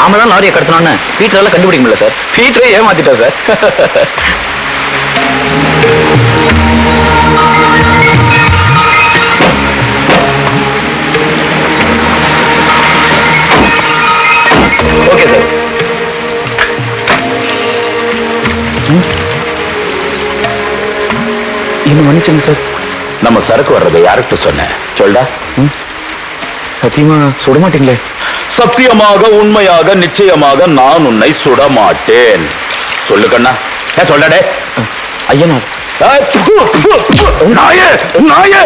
நாம தான் லாரியை கடத்தணும்னு பீட்டரால கண்டுபிடிக்க முடியல சார். பீட்டரே ஏமாத்திட்டா சார். Okay sir. இன்னும் மன்னிச்சுங்க சார். நம்ம சரக்கு வர்றதை யாருக்கு சொன்னேன் சொல்டா. சத்தியமா சுட மாட்டீங்களே? சத்தியமாக உண்மையாக நிச்சயமாக நான் உன்னை சுட மாட்டேன். சொல்லு கண்ணா. சொல்லடே. ஐயனார். நாயே நாயே.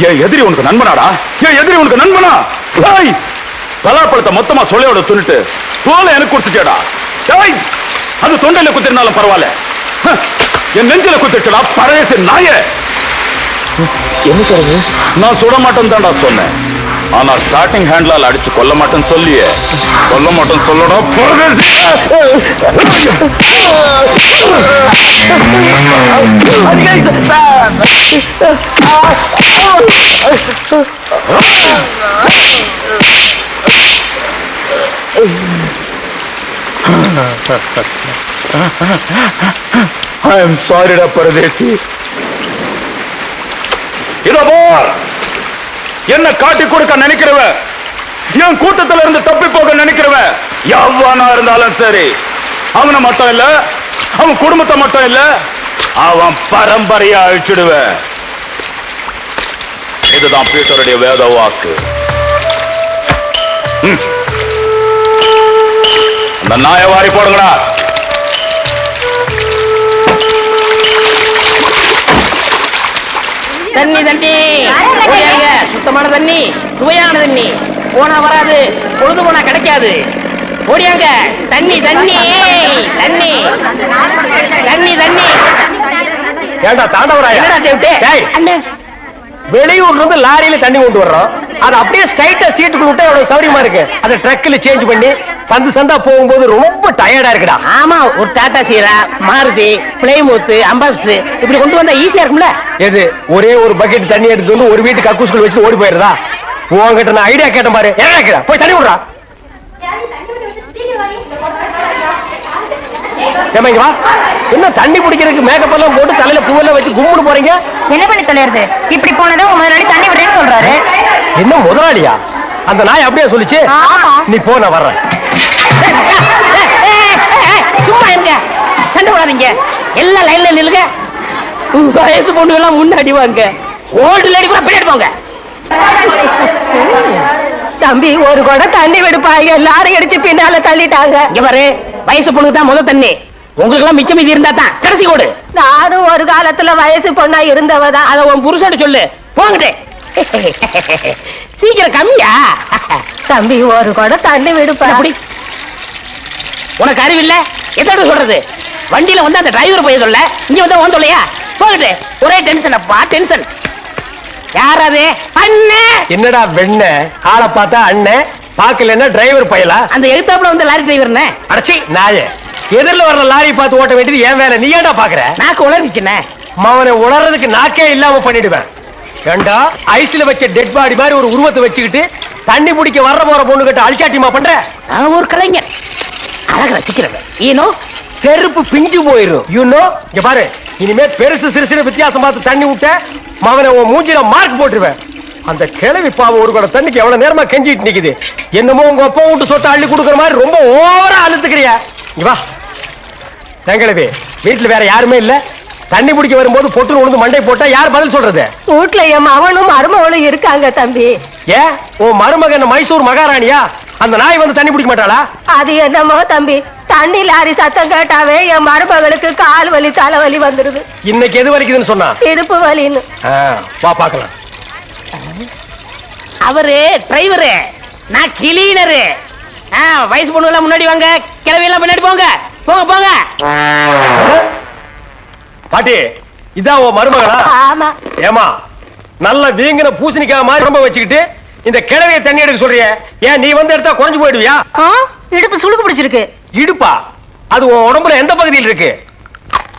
என் எதிரி உனக்கு நண்பனாடா? என் எதிரி உனக்கு நண்பனா? பலாப்பழத்தை மொத்தமா சொல்லையோட துணிட்டு தோலை எனக்கு குடுத்துட்டேடா. அது தொண்டையில குத்திருந்தாலும் பரவாயில்ல, என் நெஞ்சில குத்திட்டுடா பரதேசி நாயே. என்ன சொல்றது? நான் சுட மாட்டேன்னு தான்டா சொன்னேன். ஆனா ஸ்டார்டிங் ஹேண்ட்லால் அடிச்சு கொல்ல மாட்டேன்னு சொல்லியே. கொல்ல மாட்டேன்னு சொல்லடா பரதேசி. I am sorry டா பரதேசி. இதோ போர். என்ன காட்டி கொடுக்க நினைக்கிறவ, என் கூட்டத்துல இருந்து தப்பி போக நினைக்கிறவ எவ்வளவா இருந்தாலும் சரி, அவனை மட்டும் இல்ல, அவன் குடும்பத்தை மட்டும் இல்ல, அவன் பரம்பரையா அழிச்சிடுவ. இதுதான் பீட்டருடைய வேத வாக்கு. அந்த நாயை வாரி போடுங்கடா. தண்ணி தண்ணி சுத்தமான தண்ணி, சுவையான தண்ணி. போனா வராது, பொழுது போனா கிடைக்காது. ஓடியாங்க. தண்ணி தண்ணி தண்ணி தண்ணி தண்ணி. ஏண்டா தாண்டவராயா? வெளியூர்ல இருந்து லாரியில தண்ணி கொண்டு வர்றோம். அது அப்படியே ஸ்ட்ரைட்டா சீட்டுக்குள்ள விட்டா எவ்வளவு சௌரியமா இருக்கு. அதை ட்ரக்ல சேஞ்ச் பண்ணி சந்து சந்தா போகும்போது ரொம்ப டயர்டா இருக்குடா. ஆமா, ஒரு டாடா சீரா, மாருதி, பிளைமூத், அம்பாஸ் இப்படி கொண்டு வந்தா ஈஸியா இருக்கும்ல. எது ஒரே ஒரு பக்கெட் தண்ணி எடுத்து வந்து ஒரு வீட்டு கக்கூஸ்குள்ள வச்சு ஓடி போயிருதா? உங்ககிட்ட நான் ஐடியா கேட்டேன் பாரு. என்ன கேட்கிறா? போய் தண்ணி விடுறா. வா. என்ன தண்ணி பிடிக்கிறதுக்கு மேக்கப் எல்லாம் போட்டு தலையில பூவெல்லாம் வச்சு கும்பிட்டு போறீங்க? என்ன பண்ணி தொலைறது? இப்படி போனதும் முதலாளி தண்ணி விடுறேன்னு சொல்றாரு. என்ன முதலாளியா? அந்த நாய் அப்படியே சொல்லிச்சு. நீ போ, நான் வர்றேன். சும்மா இருங்க, சண்டை போடாதீங்க. எல்லாம் லைன்ல நில்லுங்க. வயசு பொண்ணு எல்லாம் முன்னாடி வாங்க, ஓல்டு லேடி கூட பின்னாடி போங்க. தம்பி, ஒரு குடம் தண்ணி விடுப்பாங்க, எல்லாரும் அடிச்சு பின்னால தள்ளிட்டாங்க. இங்க பாரு, வயசு பொண்ணுக்கு தான் முதல் தண்ணி. உங்களுக்கு எல்லாம் மிச்சம் மீதி இருந்தா தான் கடைசி கோடு. நானும் ஒரு காலத்துல வயசு பொண்ணா இருந்தவதான். அத உன் புருஷன் சொல்லு. போங்கட்டே. சீக்கிரம் கம்மியா. தம்பி, ஒரு குடம் தண்ணி விடுப்பா. உனக்கு அறிவில்ல? எத்தோட சொல்றது? வண்டியில வந்து அந்த டிரைவர் போய் சொல்ல, இங்க வந்து ஓன் சொல்லையா? போகட்டு. ஒரே டென்ஷன் அப்பா, டென்ஷன். யாராவது? அண்ணன். என்னடா வெண்ண ஆளை பார்த்தா அண்ணன், பாக்கலன்னா டிரைவர் பயலா? அந்த எழுத்தாப்புல வந்து லாரி டிரைவர். அடச்சி நாயே, எதிரில வர்ற லாரி பார்த்து ஓட்ட வேண்டியது ஏன் வேலை? நீ ஏன்டா பாக்குற? நாக்கு உளறிச்சுனே. மவனை உளறதுக்கு நாக்கே இல்லாம பண்ணிடுவேன். ஏண்டா ஐஸ்ல வச்ச டெட் பாடி மாதிரி ஒரு உருவத்தை வச்சுக்கிட்டு தண்ணி பிடிக்க வர்ற போற பொண்ணு கிட்ட அழிச்சாட்டியமா பண்ற? நான் ஒரு கலைஞர், அழக ரசிக்கிறவன். ஈனோ செருப்பு பிஞ்சு போயிரும். யூனோ, இங்க பாரு, இனிமே பெருசு சிறுசு வித்தியாசம் பார்த்து தண்ணி விட்ட மவனை உன் மூஞ்சில மார்க் போட்டுருவேன். அந்த கிழவி பாவம் ஒரு கூட தண்ணிக்கு எவ்வளவு நேரமா கெஞ்சிட்டு நிக்குது. என்னமோ உங்க அப்பா விட்டு சொத்தை அள்ளி கொடுக்குற மாதிரி ரொம்ப ஓவரா அழுத்துக்கிறியா? இங்க வா. தங்கிழவி, வீட்டுல வேற யாருமே இல்ல. தண்ணி பிடிக்க வரும்போது பொட்டு உழுந்து மண்டை போட்டா யார் பதில் சொல்றது? வீட்டுல என் மகனும் மருமகளும் இருக்காங்க தம்பி. ஏன் உன் மருமகன் மைசூர் மகாராணியா? அந்த நாய் வந்து தண்ணி பிடிக்க மாட்டாளா? அது என்னமோ தம்பி, தண்ணி லாரி சத்தம் கேட்டாவே என் மருமகளுக்கு கால் வலி தலைவலி வந்துருது. இன்னைக்கு எது வலிக்குதுன்னு சொன்னா? இடுப்பு வலின்னு. வா பாக்கலாம். அவரு டிரைவரு, நான் கிளீனரு. வயசு பொண்ணு எல்லாம் முன்னாடி வாங்க, கிளவி எல்லாம் பின்னாடி போங்க. போங்க போங்க. பாட்டி, இதான் உன் மருமகளா? ஆமா. ஏமா, நல்ல வீங்கின பூசணிக்காய் மாதிரி ரொம்ப வச்சுக்கிட்டு இந்த கிழவிய தண்ணி எடுக்க சொல்றிய? ஏன் நீ வந்து எடுத்தா குறைஞ்சு போயிடுவியா? இடுப்பு சுளுக்கு பிடிச்சிருக்கு. இடுப்பா? அது உன் உடம்புல எந்த பகுதியில் இருக்கு?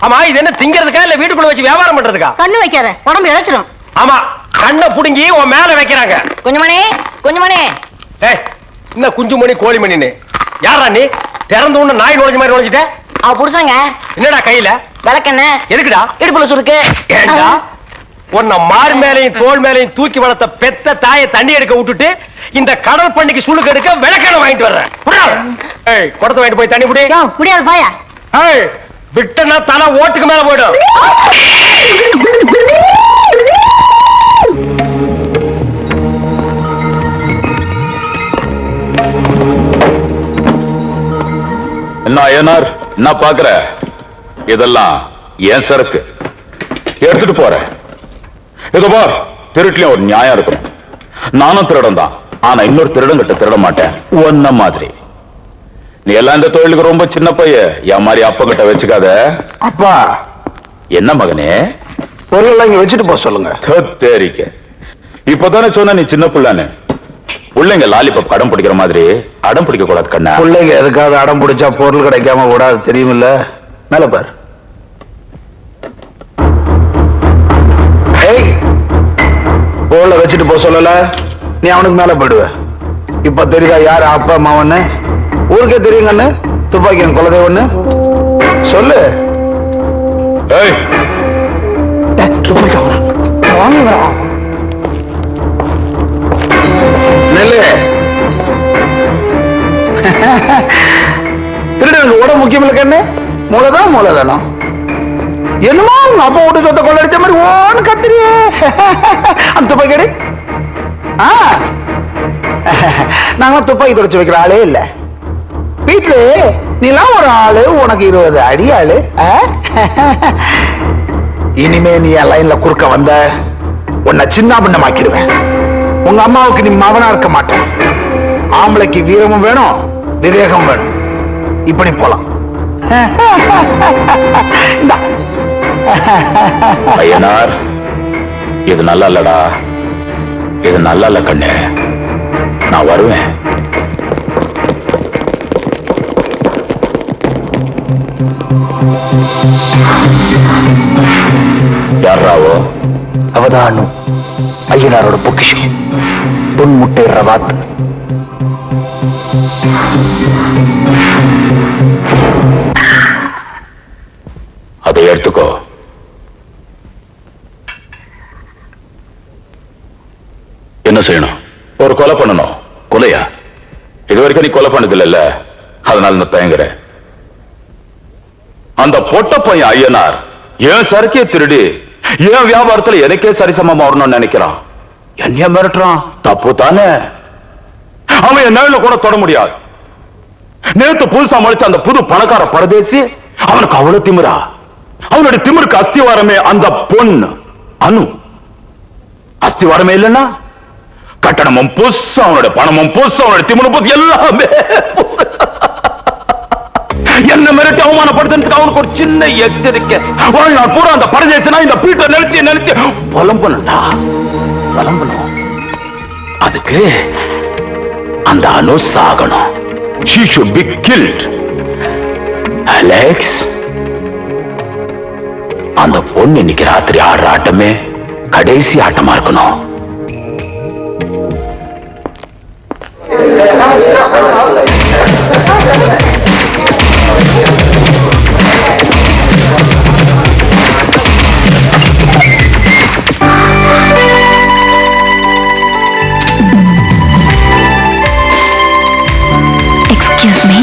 ஆமா, இது என்ன திங்கிறதுக்கா இல்ல வீட்டுக்குள்ள வச்சு வியாபாரம் பண்றதுக்கா? கண்ணு வைக்காத, உடம்பு இழைச்சிடும். ஆமா, கண்ணை புடுங்கி உன் மேல வைக்கிறாங்க. கொஞ்சமணி கொஞ்சமணி, இன்னும் குஞ்சுமணி கோழிமணின்னு யாரா நீ? திறந்து உன்ன நாய் நுழைஞ்ச மாதிரி நுழைஞ்சிட்ட. அவ புருஷங்க என்னடா கையில விளக்கெண்ண எதுக்குடா? இடுப்புல சுருக்கு. ஏண்டா உன்னை மார் மேலையும் தோல் மேலையும் தூக்கி வளர்த்த பெத்த தாயை தண்ணி எடுக்க விட்டுட்டு இந்த கடல் பண்ணிக்கு சுளுக்கு எடுக்க விளக்கெண்ண வாங்கிட்டு வர்றேன். குடத்தை வாங்கிட்டு போய் தண்ணி புடி. முடியாது பாயா. விட்டனா தலை ஓட்டுக்கு மேல போயிடும். என்ன ஐயனார், என்ன பாக்குற? இதெல்லாம் ஏன் சரக்கு, எடுத்துட்டு போறேன். இதோ பார், திருட்டுலயும் ஒரு நியாயம் இருக்கும். நானும் திருடன் தான், ஆனா இன்னொரு திருடன் கிட்ட திருட மாட்டேன் ஒன்ன மாதிரி. நீ எல்லாம் இந்த தொழிலுக்கு ரொம்ப சின்ன பைய, என் மாதிரி அப்பா கிட்ட வச்சுக்காத. அப்பா, என்ன மகனே? பொருள் இங்க வச்சுட்டு போக சொல்லுங்க. தேரிக்க, இப்பதானே சொன்ன நீ சின்ன பிள்ளைன்னு. பிள்ளைங்க லாலிபப் அடம் பிடிக்கிற மாதிரி அடம் பிடிக்க கூடாது கண்ணா. பிள்ளைங்க எதுக்காவது அடம் பிடிச்சா பொருள் கிடைக்காம கூடாது, தெரியுமில்ல? மேல பாரு. பொருளை வச்சுட்டு போக சொல்லல, நீ அவனுக்கு மேல போயிடுவ. இப்ப தெரியுதா யாரு அப்பா அம்மாவன்னு? ஊருக்கே தெரியுங்கன்னு. துப்பாக்கி என் குலதெய்வன்னு சொல்லு. நெல்லு திருடனுக்கு உடம்பு முக்கியம் இல்ல கண்ணு, மூளைதான் மூளைதானம். என்னமோ உங்க அப்பா வீட்டு சொத்தை கொள்ளடிச்ச மாதிரி ஓன்னு கத்துறியே. அந்த துப்பாக்கி நாங்க துப்பாக்கி தொடச்சு வைக்கிற ஆளே இல்ல வீட்டுல. நீலாம் ஒரு ஆளு, உனக்கு 20 அடி ஆளு. இனிமே நீ என் லைன்ல குறுக்க வந்த உன்னை சின்ன பின்னமாக்கிடுவேன். உங்க அம்மாவுக்கு நீ மவனா இருக்க மாட்டேன். ஆம்பளைக்கு வீரமும் வேணும், விவேகம் வேணும். இப்படி போலாம். ஐயனார், இது நல்லா இல்லடா, இது நல்லா இல்ல கண்ணு. நான் வருவேன். யாராவோ? அவதானு ஐயனாரோட பொக்கிஷம், பொன் முட்டை ரவாத். அதை எடுத்துக்கோ. என்ன செய்யணும்? ஒரு கொலை பண்ணணும். கொலையா? இது வரைக்கும் நீ கொலை பண்ணதில்ல, அதனால நான் தயங்குறேன். அந்த பொட்ட பையன் ஐயனார் ஏன் சரக்கிய திருடி ஏன் வியாபாரத்துல எனக்கே சரிசமமா வரணும்னு நினைக்கிறான். என்ன மிரட்டுறான்? தப்பு தானே. அவன் என் நிழல கூட தொட முடியாது. நேத்து புதுசா முடிச்ச அந்த புது பணக்கார பரதேசி, அவனுக்கு அவ்வளவு திமிரா. அவனுடைய திமிருக்கு அஸ்திவாரமே அந்த பொண்ணு அனு. அஸ்திவாரமே இல்லைன்னா கட்டணமும் புதுசு, அவனுடைய பணமும் புதுசு, அவனுடைய திமிரும் புதுசு, எல்லாமே புதுசு. என்ன மிரட்டி அவமானப்படுத்துறதுக்கு அவனுக்கு ஒரு சின்ன எச்சரிக்கை. வாழ்நாள் பூரா அந்த பரதேசனா இந்த பீட்டர் நினைச்சு நினைச்சு புலம்பணும்டா, புலம்பணும். அதுக்கு அந்த அனு சாகணும். She should be killed. Alex, அந்த பொண்ணு இன்னைக்கு ராத்திரி ஆடுற ஆட்டமே கடைசி ஆட்டமா இருக்கணும். Excuse me.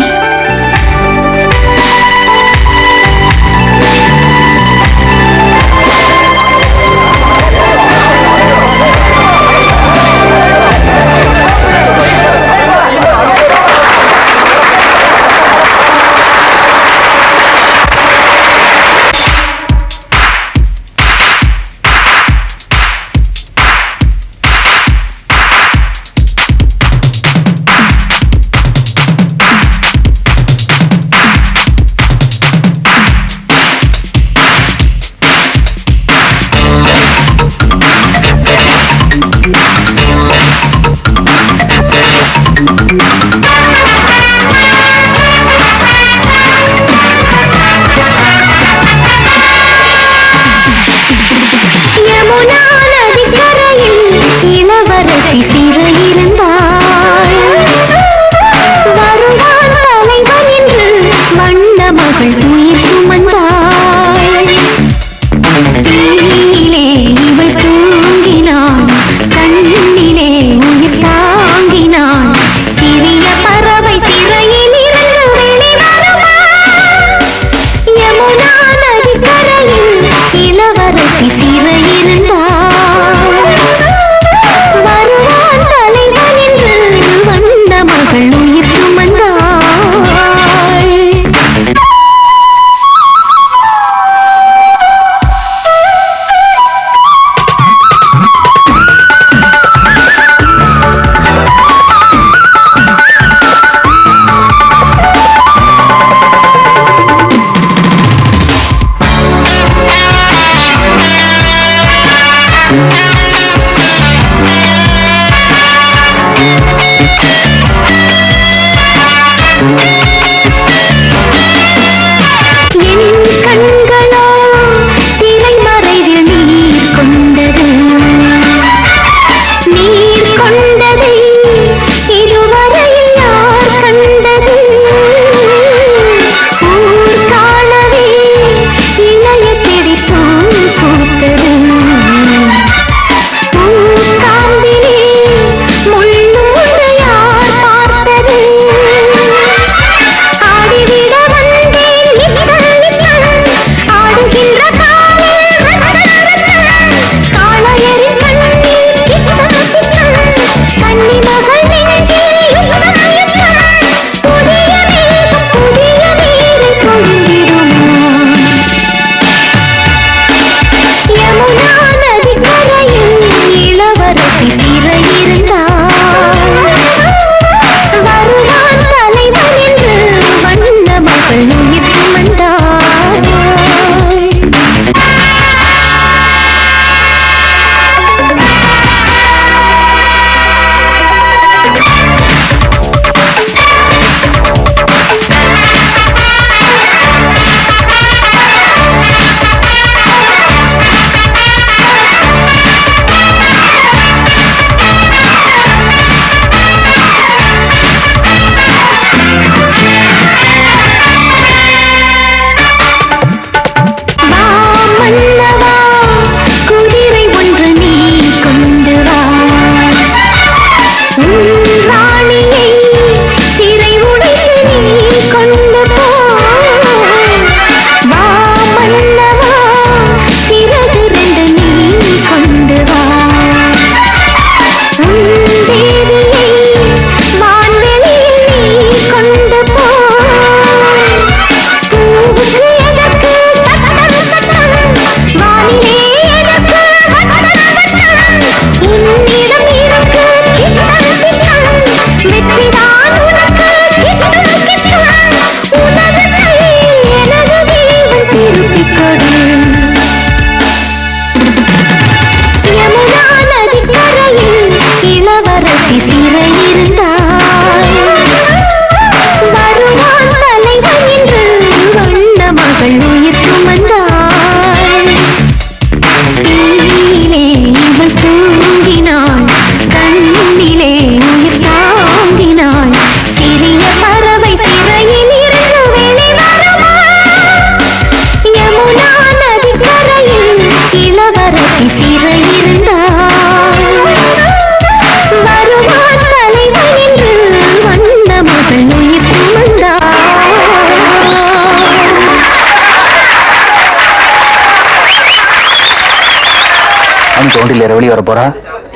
இப்பதான் தோண்டில வெளியே வர போறான்.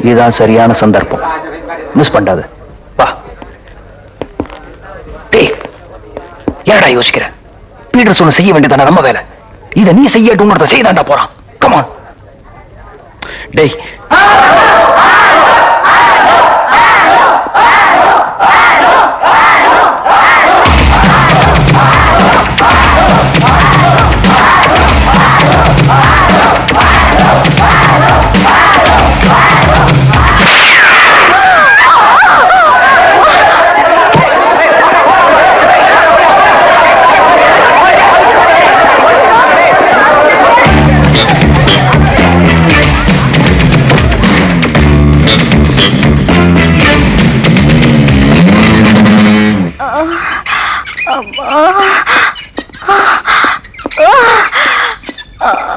இதுதான் சரியான சந்தர்ப்பம். மிஸ் பண்ணாத. வா. டேய், ஏடா யோசிக்கிற? பீட்டர் சொன்ன செய்ய வேண்டியதான நம்ம வேலை. இதை நீ செய்யட்டும் செய்தாண்டா போறான். கமான். டேய்,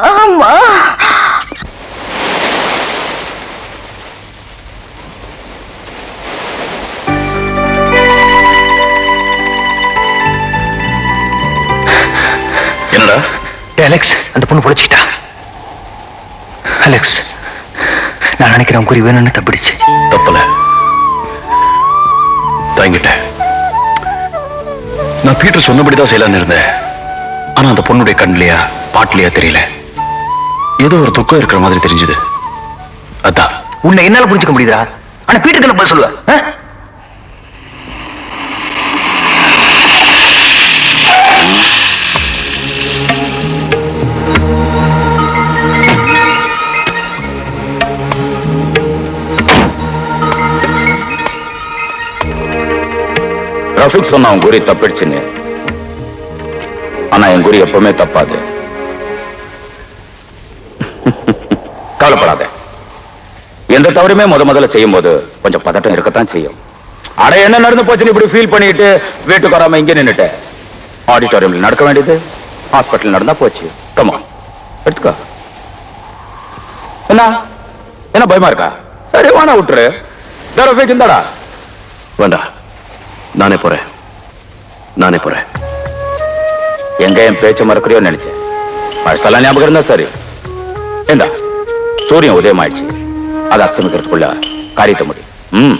அம்மா என்னடா? அலெக்ஸ், அந்த பொண்ணு பொழைச்சிக்கிட்டா. அலெக்ஸ், நான் நினைக்கிறேன் குறி வேணும்னு தப்பிடுச்சு. தப்பல, தாங்கிட்டேன். நான் பீட்டர் சொன்னபடிதான் செய்யலான்னு இருந்தேன். ஆனா அந்த பொண்ணுடைய கண்லையா பாட்டிலையா தெரியல, ஏதோ ஒரு துக்கம் இருக்கிற மாதிரி தெரிஞ்சது. அதான். உன்னை என்னால புரிஞ்சுக்க முடியுதா? ஆனா பீட்டருக்கு என்ன பதில் சொல்லுவ? ரஃபிக் சொன்ன உன் குறி தப்பிடுச்சுன்னு. ஆனா என் குறி எப்பவுமே தப்பாது. கவலைப்படாத. எந்த தவறுமே முதல்ல செய்யும் போது கொஞ்சம் பதட்டம் இருக்கத்தான் செய்யும். அட என்ன நடந்து போச்சுன்னு இப்படி ஃபீல் பண்ணிட்டு வீட்டுக்கு வராம இங்க நின்னுட்ட. ஆடிட்டோரியம்ல நடக்க வேண்டியது ஹாஸ்பிட்டல் நடந்தா போச்சு. கமா, எடுத்துக்கோ. என்ன என்ன பயமா இருக்கா? சரி, வானா விட்டுரு. ரஃபிக் இந்தாடா. வேண்டாம், நானே போறேன். எங்க என் பேச்ச மறக்கிறியோ நினைச்சேன். பழசெல்லாம் ஞாபகம் இருந்தா சரி. ஏண்டா, சூரியன் உதயம் ஆயிடுச்சு. அது அஸ்தமிக்கிறதுக்குள்ள காரியத்தை முடியும்.